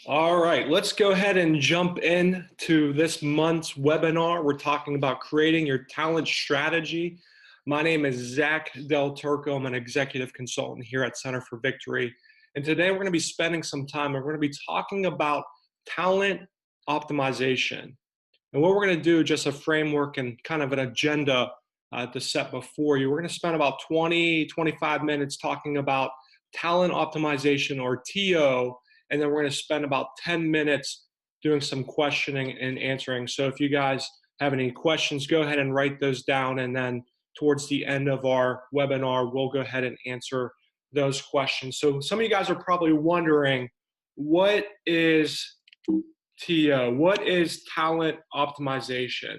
All right, let's go ahead and jump into this month's webinar. We're talking about creating your talent strategy. My name is Zack DelTurco. I'm an executive consultant here at Center for Victory. And today we're going to be spending some time, we're going to be talking about talent optimization. And what we're going to do, just a framework and kind of an agenda to set before you. We're going to spend about 25 minutes talking about talent optimization, or TO, and then we're going to spend about 10 minutes doing some questioning and answering. So if you guys have any questions, go ahead and write those down, and then towards the end of our webinar, we'll go ahead and answer those questions. So some of you guys are probably wondering, what is TO? What is talent optimization?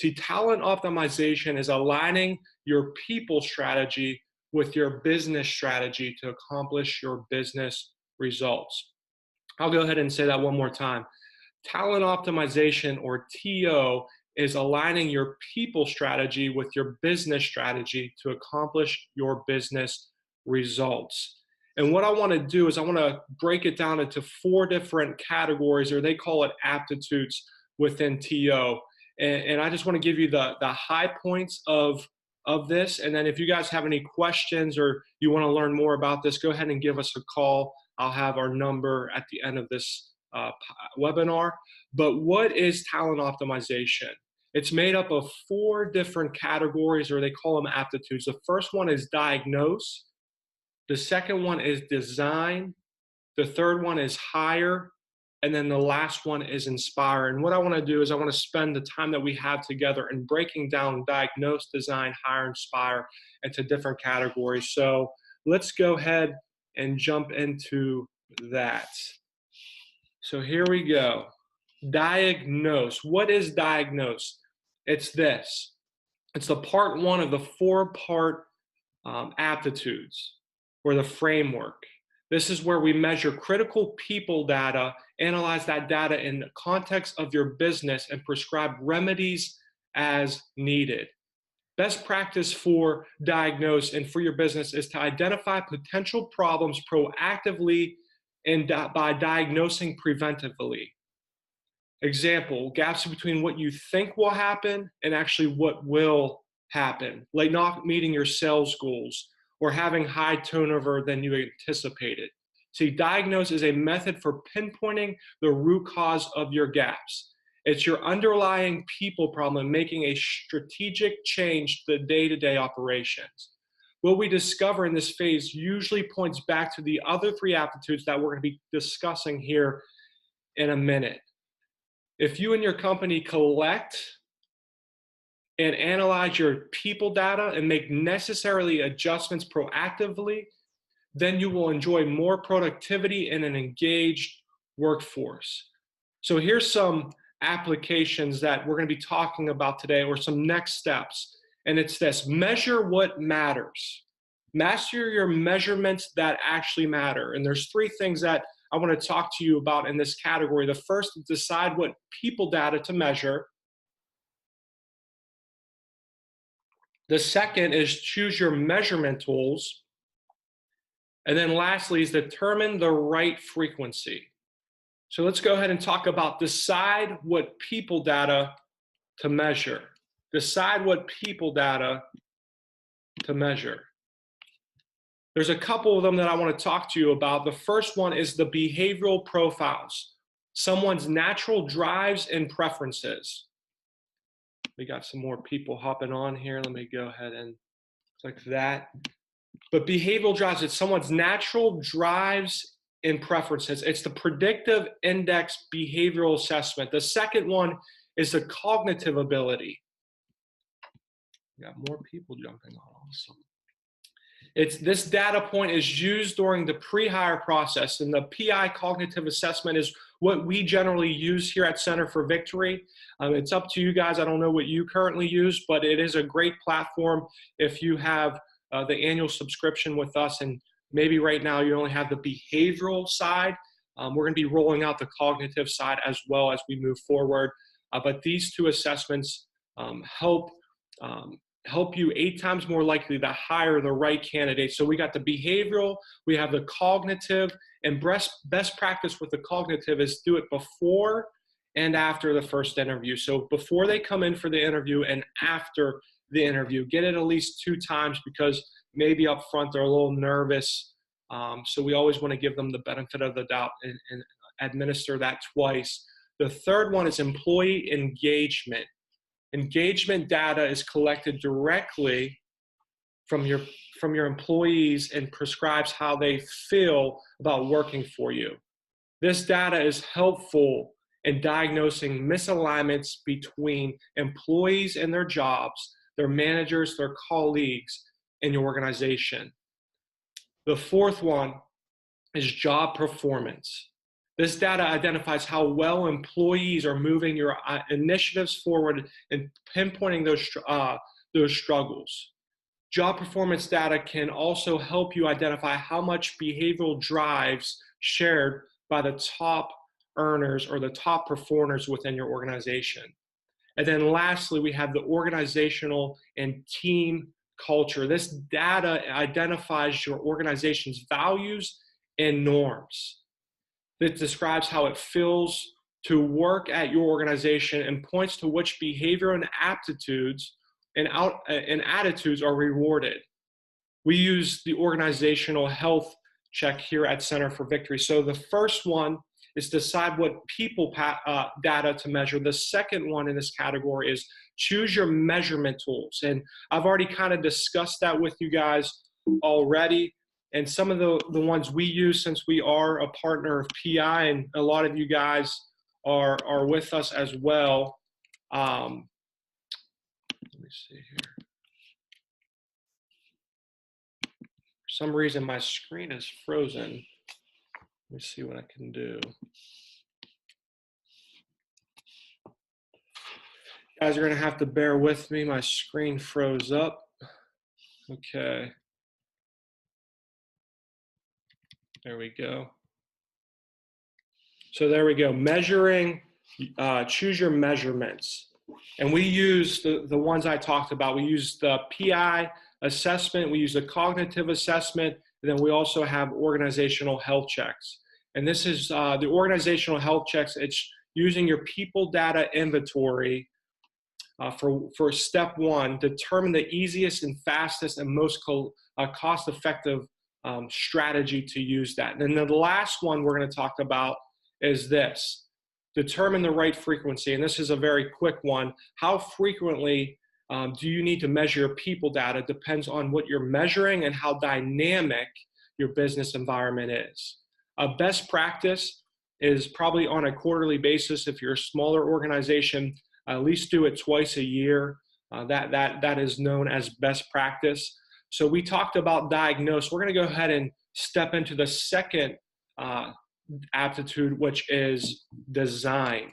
See, talent optimization is aligning your people strategy with your business strategy to accomplish your business results. I'll go ahead and say that one more time. Talent optimization, or TO, is aligning your people strategy with your business strategy to accomplish your business results. And what I want to do is I want to break it down into 4 different categories, or they call it aptitudes within TO. And I just want to give you the high points of this. And then if you guys have any questions or you want to learn more about this, go ahead and give us a call. I'll have our number at the end of this webinar. But what is talent optimization? It's made up of 4 different categories, or they call them aptitudes. The first one is diagnose. The second one is design. The third one is hire. And then the last one is inspire. And what I want to do is I want to spend the time that we have together in breaking down diagnose, design, hire, inspire into different categories. So let's go ahead and jump into that. So here we go. Diagnose. What is diagnose? It's this. It's the part 1 of the 4-part aptitudes, or the framework. This is where we measure critical people data, analyze that data in the context of your business, and prescribe remedies as needed. Best practice for diagnose and for your business is to identify potential problems proactively and by diagnosing preventively. Example, gaps between what you think will happen and actually what will happen, like not meeting your sales goals or having high turnover than you anticipated. See, diagnose is a method for pinpointing the root cause of your gaps. It's your underlying people problem, making a strategic change to the day-to-day operations. What we discover in this phase usually points back to the other 3 aptitudes that we're going to be discussing here in a minute. If you and your company collect and analyze your people data and make necessary adjustments proactively, then you will enjoy more productivity and an engaged workforce. So here's some applications that we're going to be talking about today, or some next steps. And it's this: measure what matters. Master your measurements that actually matter. And there's 3 things that I want to talk to you about in this category. The first is decide what people data to measure. The second is choose your measurement tools. And then lastly is determine the right frequency. So let's go ahead and talk about decide what people data to measure. Decide what people data to measure. There's a couple of them that I want to talk to you about. The first one is the behavioral profiles, someone's natural drives and preferences. We got some more people hopping on here. Let me go ahead and click that. But behavioral drives, it's someone's natural drives and preferences. It's the predictive index behavioral assessment. The second one is the cognitive ability. We got more people jumping on. Awesome. This data point is used during the pre-hire process, and the PI cognitive assessment is what we generally use here at Center for Victory. It's up to you guys. I don't know what you currently use, but it is a great platform if you have the annual subscription with us, and maybe right now you only have the behavioral side. We're going to be rolling out the cognitive side as well as we move forward. But these 2 assessments help help you 8 times more likely to hire the right candidate. So we got the behavioral, we have the cognitive, and best practice with the cognitive is do it before and after the first interview. So before they come in for the interview and after the interview, get it at least 2 times, because maybe up front they're a little nervous. So we always want to give them the benefit of the doubt and administer that twice. The third one is employee engagement. Engagement data is collected directly from your employees and prescribes how they feel about working for you. This data is helpful in diagnosing misalignments between employees and their jobs, their managers, their colleagues in your organization. The fourth one is job performance. This data identifies how well employees are moving your initiatives forward and pinpointing those struggles. Job performance data can also help you identify how much behavioral drives shared by the top earners or the top performers within your organization. And then lastly, we have the organizational and team culture. This data identifies your organization's values and norms. It describes how it feels to work at your organization and points to which behavior and aptitudes and attitudes are rewarded. We use the organizational health check here at Center for Victory. So the first one is decide what people data to measure. The second one in this category is choose your measurement tools. And I've already kind of discussed that with you guys already. And some of the ones we use, since we are a partner of PI and a lot of you guys are with us as well. Let me see here. For some reason, my screen is frozen. Let me see what I can do. You guys are going to have to bear with me. My screen froze up. Okay. There we go. So there we go. Measuring, choose your measurements. And we use the ones I talked about. We use the PI assessment. We use the cognitive assessment. And then we also have organizational health checks. And this is the organizational health checks. It's using your people data inventory for step one, determine the easiest and fastest and most cost-effective strategy to use that. And then the last one we're going to talk about is this: determine the right frequency. And this is a very quick one. How frequently do you need to measure your people data? Depends on what you're measuring and how dynamic your business environment is. A best practice is probably on a quarterly basis. If you're a smaller organization, at least do it twice a year. That is known as best practice. So we talked about diagnose. We're going to go ahead and step into the second aptitude, which is design.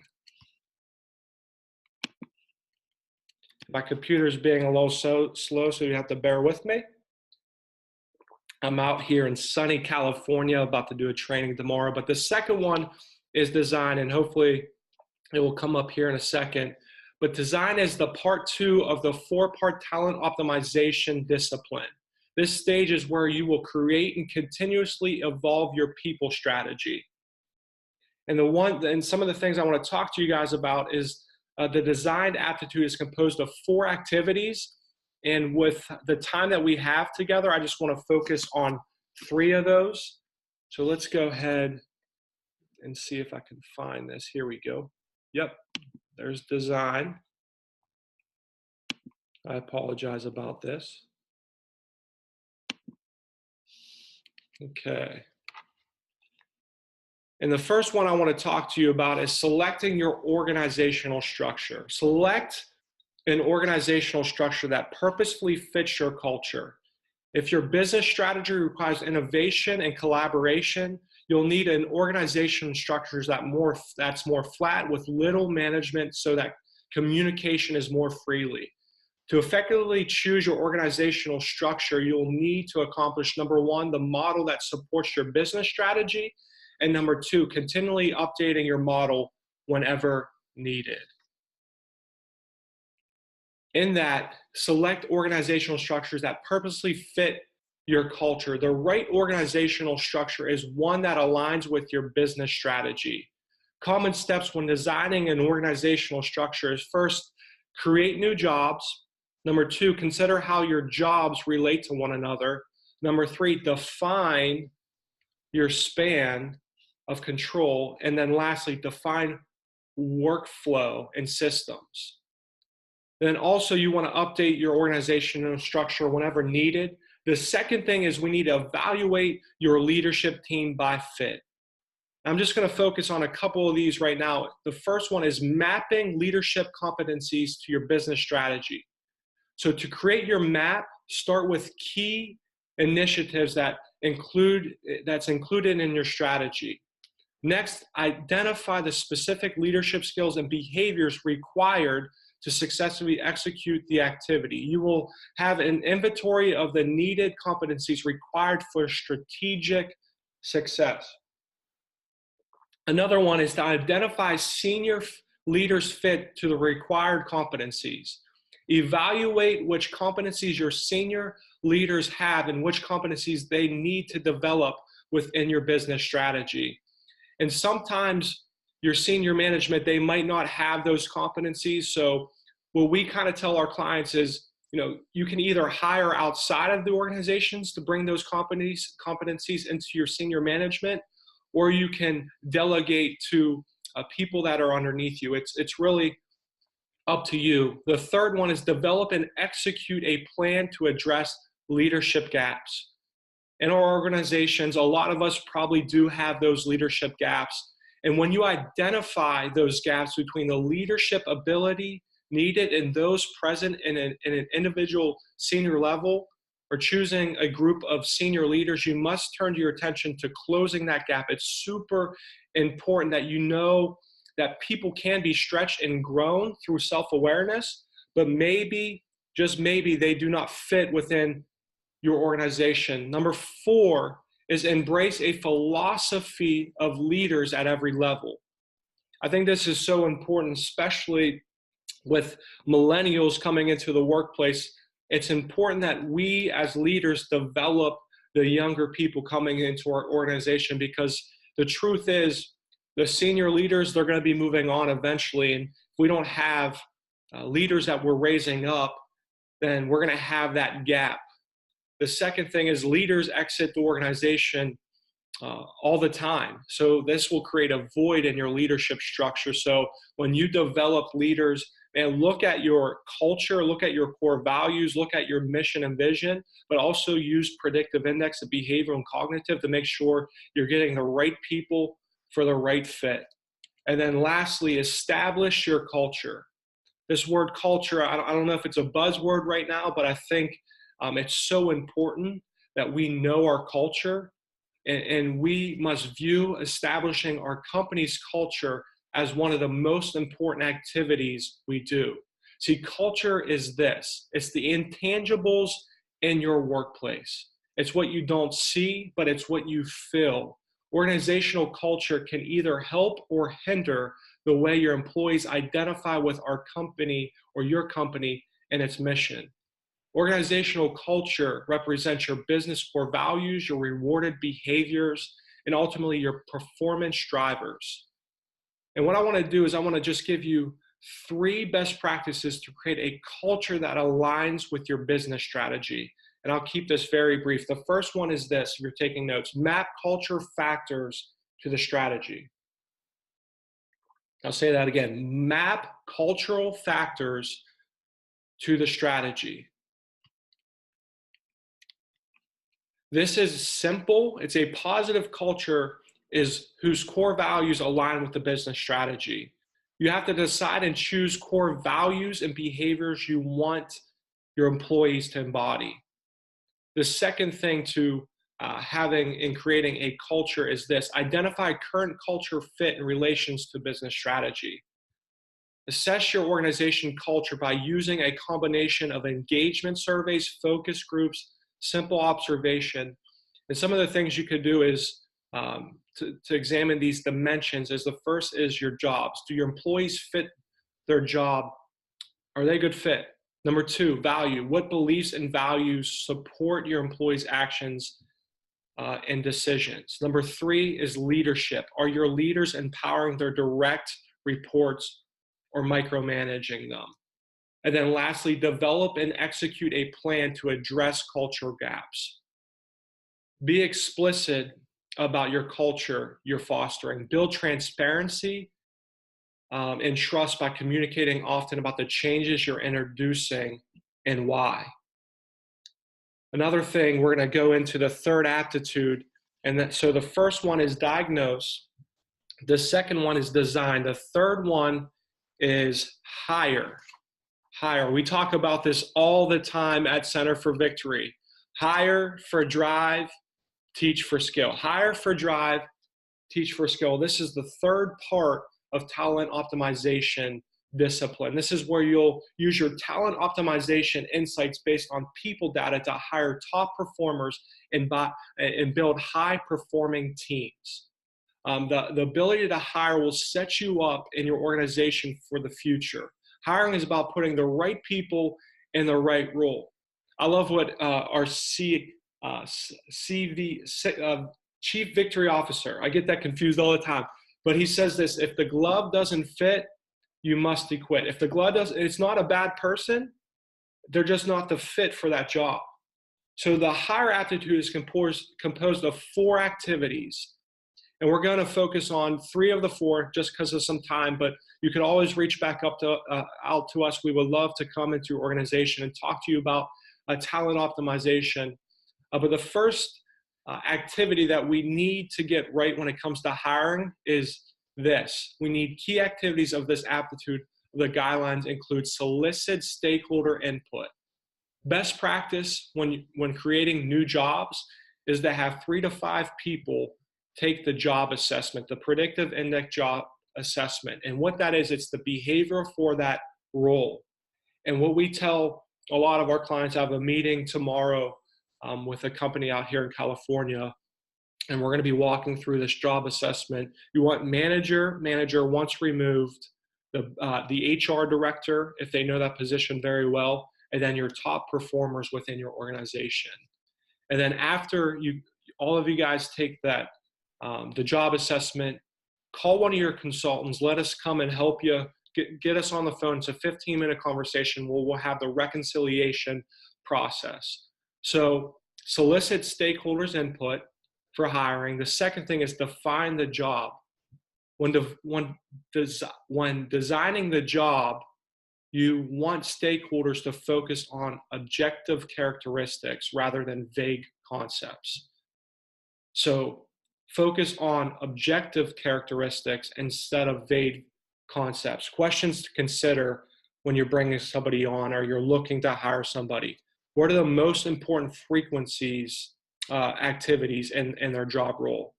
My computer's being a little slow, so you have to bear with me. I'm out here in sunny California, about to do a training tomorrow. But the second one is design, and hopefully it will come up here in a second. But design is the part 2 of the 4-part talent optimization discipline. This stage is where you will create and continuously evolve your people strategy. And some of the things I want to talk to you guys about is the design aptitude is composed of 4 activities. And with the time that we have together, I just want to focus on 3 of those. So let's go ahead and see if I can find this. Here we go. Yep, there's design. I apologize about this. Okay. And the first one I want to talk to you about is selecting your organizational structure. Select an organizational structure that purposefully fits your culture. If your business strategy requires innovation and collaboration, you'll need an organizational structure that's more flat with little management so that communication is more freely. To effectively choose your organizational structure, you'll need to accomplish, number 1, the model that supports your business strategy, and number 2, continually updating your model whenever needed. In that, select organizational structures that purposely fit your culture. The right organizational structure is one that aligns with your business strategy. Common steps when designing an organizational structure is first, create new jobs. Number two, consider how your jobs relate to one another. Number three, define your span of control. And then lastly, define workflow and systems. Then also you want to update your organizational structure whenever needed. The second thing is we need to evaluate your leadership team by fit. I'm just going to focus on a couple of these right now. The first one is mapping leadership competencies to your business strategy. So to create your map, start with key initiatives that's included in your strategy. Next, identify the specific leadership skills and behaviors required to successfully execute the activity. You will have an inventory of the needed competencies required for strategic success. Another one is to identify senior leaders fit to the required competencies. Evaluate which competencies your senior leaders have and which competencies they need to develop within your business strategy. And sometimes your senior management, they might not have those competencies. So what we kind of tell our clients is, you can either hire outside of the organizations to bring those competencies into your senior management, or you can delegate to people that are underneath you. It's really up to you. The third one is develop and execute a plan to address leadership gaps. In our organizations, a lot of us probably do have those leadership gaps. And when you identify those gaps between the leadership ability needed and those present in an individual senior level, or choosing a group of senior leaders, you must turn your attention to closing that gap. It's super important that you know that people can be stretched and grown through self-awareness, but maybe, just maybe, they do not fit within your organization. Number four is embrace a philosophy of leaders at every level. I think this is so important, especially with millennials coming into the workplace. It's important that we as leaders develop the younger people coming into our organization, because the truth is the senior leaders, they're going to be moving on eventually. And if we don't have leaders that we're raising up, then we're going to have that gap. The second thing is leaders exit the organization all the time. So this will create a void in your leadership structure. So when you develop leaders, and look at your culture, look at your core values, look at your mission and vision, but also use predictive index of behavioral and cognitive to make sure you're getting the right people for the right fit. And then lastly, establish your culture. This word culture, I don't know if it's a buzzword right now, but I think it's so important that we know our culture, and we must view establishing our company's culture as one of the most important activities we do. See, culture is this. It's the intangibles in your workplace. It's what you don't see, but it's what you feel. Organizational culture can either help or hinder the way your employees identify with our company or your company and its mission. Organizational culture represents your business core values, your rewarded behaviors, and ultimately your performance drivers. And what I want to do is I want to just give you 3 best practices to create a culture that aligns with your business strategy. And I'll keep this very brief. The first one is this, if you're taking notes: map culture factors to the strategy. I'll say that again: map cultural factors to the strategy. This is simple. It's a positive culture whose core values align with the business strategy. You have to decide and choose core values and behaviors you want your employees to embody. The second thing to having and creating a culture is this: identify current culture fit in relations to business strategy. Assess your organization culture by using a combination of engagement surveys, focus groups, simple observation. And some of the things you could do is to examine these dimensions is the first is your jobs. Do your employees fit their job? Are they a good fit? Number two, value. What beliefs and values support your employees' actions and decisions? Number three is leadership. Are your leaders empowering their direct reports or micromanaging them? And then lastly, develop and execute a plan to address cultural gaps. Be explicit about your culture you're fostering. Build transparency and trust by communicating often about the changes you're introducing and why. Another thing, we're going to go into the third aptitude. So the first one is diagnose. The second one is design. The third one is hire. Hire. We talk about this all the time at Center for Victory. Hire for drive, teach for skill. Hire for drive, teach for skill. This is the third part of talent optimization discipline. This is where you'll use your talent optimization insights based on people data to hire top performers and build high-performing teams. The ability to hire will set you up in your organization for the future. Hiring is about putting the right people in the right role. I love what our Chief Victory Officer, I get that confused all the time, but he says this: if the glove doesn't fit, you must quit. If the glove doesn't, it's not a bad person, they're just not the fit for that job. So the hire aptitude is composed of 4 activities. And we're going to focus on 3 of the 4 just because of some time, but you can always reach back out to us. We would love to come into your organization and talk to you about talent optimization. But the first activity that we need to get right when it comes to hiring is this. We need key activities of this aptitude. The guidelines include solicit stakeholder input. Best practice when creating new jobs is to have 3 to 5 people take the job assessment, the predictive index job assessment. And what that is, it's the behavior for that role. And what we tell a lot of our clients, I have a meeting tomorrow with a company out here in California, and we're going to be walking through this job assessment. You want manager once removed, the HR director, if they know that position very well, and then your top performers within your organization. And then after all of you guys take that, the job assessment, call one of your consultants, let us come and help you, get us on the phone. It's a 15-minute conversation where we'll have the reconciliation process. So solicit stakeholders' input for hiring. The second thing is define the job. When designing the job, you want stakeholders to focus on objective characteristics rather than vague concepts. So focus on objective characteristics instead of vague concepts. Questions to consider when you're bringing somebody on or you're looking to hire somebody. What are the most important frequencies, activities in their job role?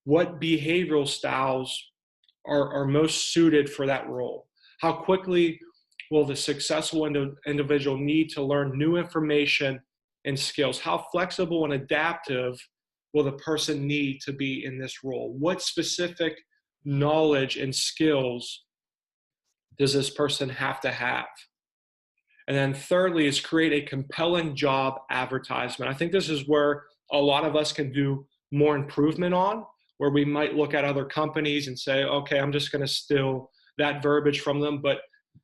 What behavioral styles are most suited for that role? How quickly will the successful individual need to learn new information and skills? How flexible and adaptive will the person need to be in this role? What specific knowledge and skills does this person have to have? And then thirdly is create a compelling job advertisement. I think this is where a lot of us can do more improvement on, where we might look at other companies and say, okay, I'm just going to steal that verbiage from them. But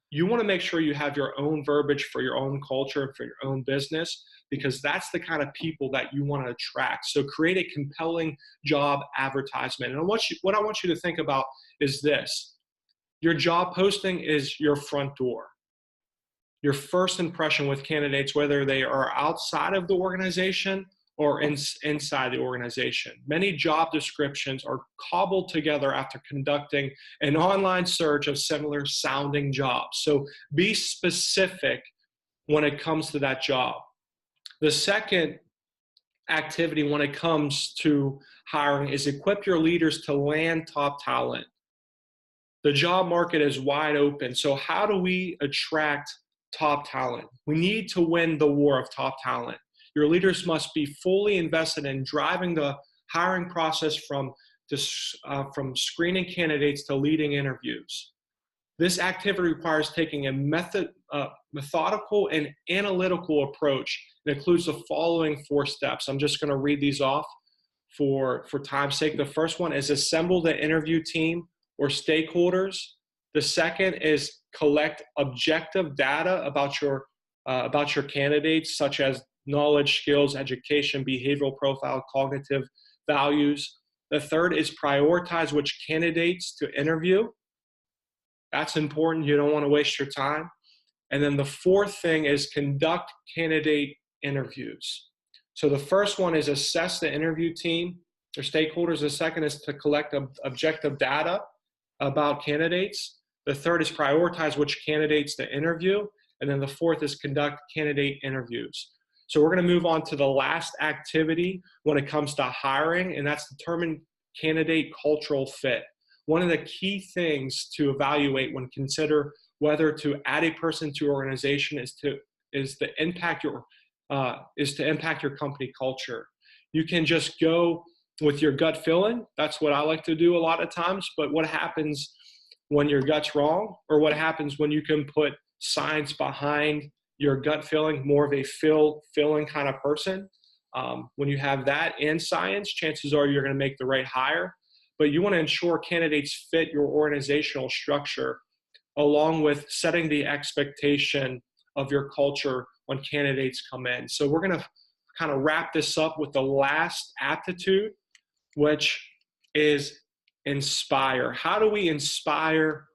you want to make sure you have your own verbiage for your own culture and for your own business, because that's the kind of people that you want to attract. So create a compelling job advertisement. And what I want you to think about is this. Your job posting is your front door. Your first impression with candidates, whether they are outside of the organization or inside the organization. Many job descriptions are cobbled together after conducting an online search of similar sounding jobs. So be specific when it comes to that job. The second activity when it comes to hiring is equip your leaders to land top talent. The job market is wide open. So how do we attract top talent? We need to win the war of top talent. Your leaders must be fully invested in driving the hiring process from screening candidates to leading interviews. This activity requires taking a methodical and analytical approach. It includes the following 4 steps. I'm just going to read these off for time's sake. The first one is assemble the interview team or stakeholders. The second is collect objective data about your candidates, such as knowledge, skills, education, behavioral profile, cognitive values. The third is prioritize which candidates to interview. That's important. You don't want to waste your time. And then the fourth thing is conduct candidate interviews. So the first one is assess the interview team or stakeholders. The second is to collect objective data about candidates. The third is prioritize which candidates to interview. And then the fourth is conduct candidate interviews. So we're going to move on to the last activity when it comes to hiring, and that's determine candidate cultural fit. One of the key things to evaluate when consider whether to add a person to your organization is to impact your company culture. You can just go with your gut feeling. That's what I like to do a lot of times. But what happens when your gut's wrong, or what happens when you can put science behind your gut feeling, more of a feeling kind of person? When you have that and science, chances are you're going to make the right hire. But you want to ensure candidates fit your organizational structure, along with setting the expectation of your culture when candidates come in. So we're going to kind of wrap this up with the last aptitude, which is inspire. How do we inspire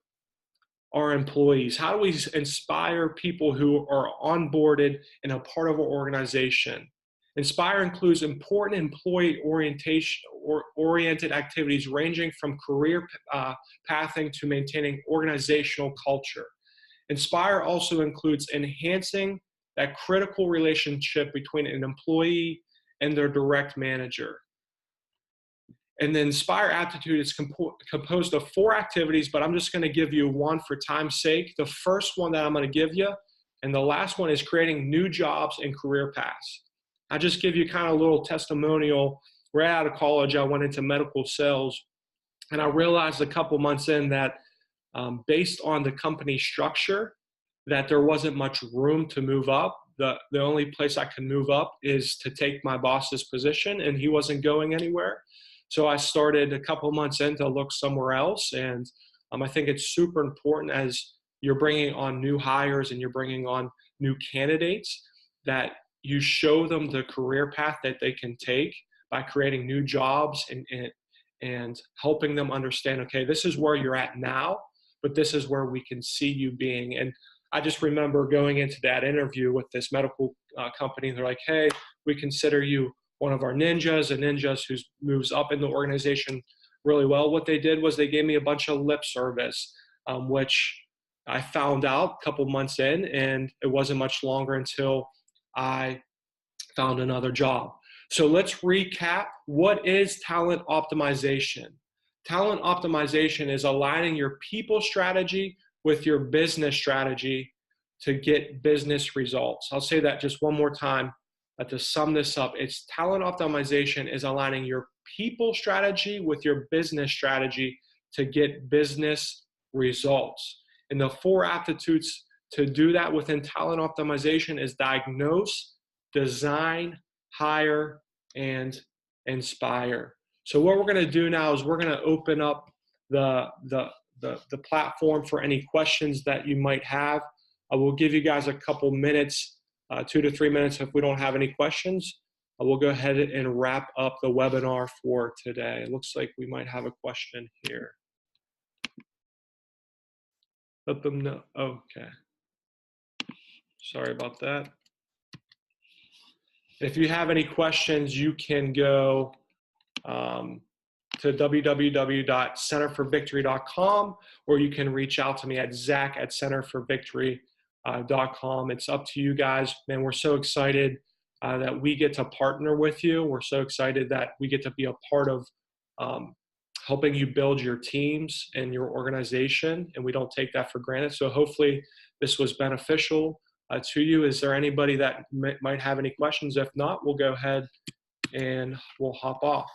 our employees? How do we inspire people who are onboarded and a part of our organization? Inspire includes important employee oriented activities ranging from career pathing to maintaining organizational culture. Inspire also includes enhancing that critical relationship between an employee and their direct manager. And the Inspire aptitude is composed of 4 activities, but I'm just going to give you one for time's sake. The first one that I'm going to give you, and the last one, is creating new jobs and career paths. I'll just give you kind of a little testimonial. Right out of college, I went into medical sales, and I realized a couple months in that based on the company structure, that there wasn't much room to move up. The only place I could move up is to take my boss's position, and he wasn't going anywhere. So I started a couple months in to look somewhere else. And I think it's super important as you're bringing on new hires and you're bringing on new candidates that you show them the career path that they can take by creating new jobs and helping them understand, okay, this is where you're at now, but this is where we can see you being. And I just remember going into that interview with this medical company. They're like, hey, we consider you one of our ninjas who moves up in the organization really well. What they did was they gave me a bunch of lip service, which I found out a couple months in, and it wasn't much longer until I found another job. So let's recap. What is talent optimization? Talent optimization is aligning your people strategy with your business strategy to get business results. I'll say that just one more time to sum this up. It's talent optimization is aligning your people strategy with your business strategy to get business results. And the 4 aptitudes to do that within talent optimization is diagnose, design, hire, and inspire. So what we're going to do now is we're going to open up the platform for any questions that you might have. I will give you guys a couple minutes, 2 to 3 minutes. If we don't have any questions, we'll go ahead and wrap up the webinar for today. It looks like we might have a question here. Let them know. Okay. Sorry about that. If you have any questions, you can go to www.centerforvictory.com, or you can reach out to me at Zack@centerforvictory.com. It's up to you guys. Man, we're so excited that we get to partner with you. We're so excited that we get to be a part of helping you build your teams and your organization, and we don't take that for granted. So hopefully this was beneficial to you. Is there anybody that might have any questions? If not, we'll go ahead and we'll hop off.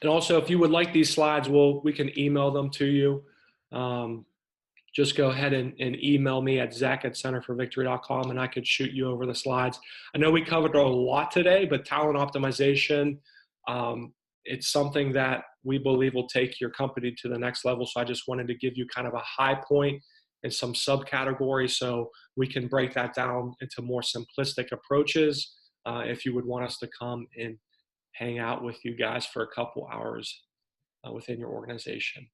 And also, if you would like these slides, we can email them to you. Just go ahead and email me at zack@centerforvictory.com, and I could shoot you over the slides. I know we covered a lot today, but talent optimization, it's something that we believe will take your company to the next level. So I just wanted to give you kind of a high point and some subcategories so we can break that down into more simplistic approaches if you would want us to come and hang out with you guys for a couple hours within your organization.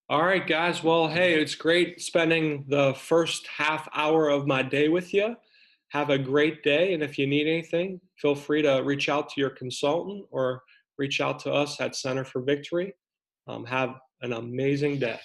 All right, guys. Well, hey, it's great spending the first half hour of my day with you. Have a great day. And if you need anything, feel free to reach out to your consultant or reach out to us at Center for Victory. Have an amazing day.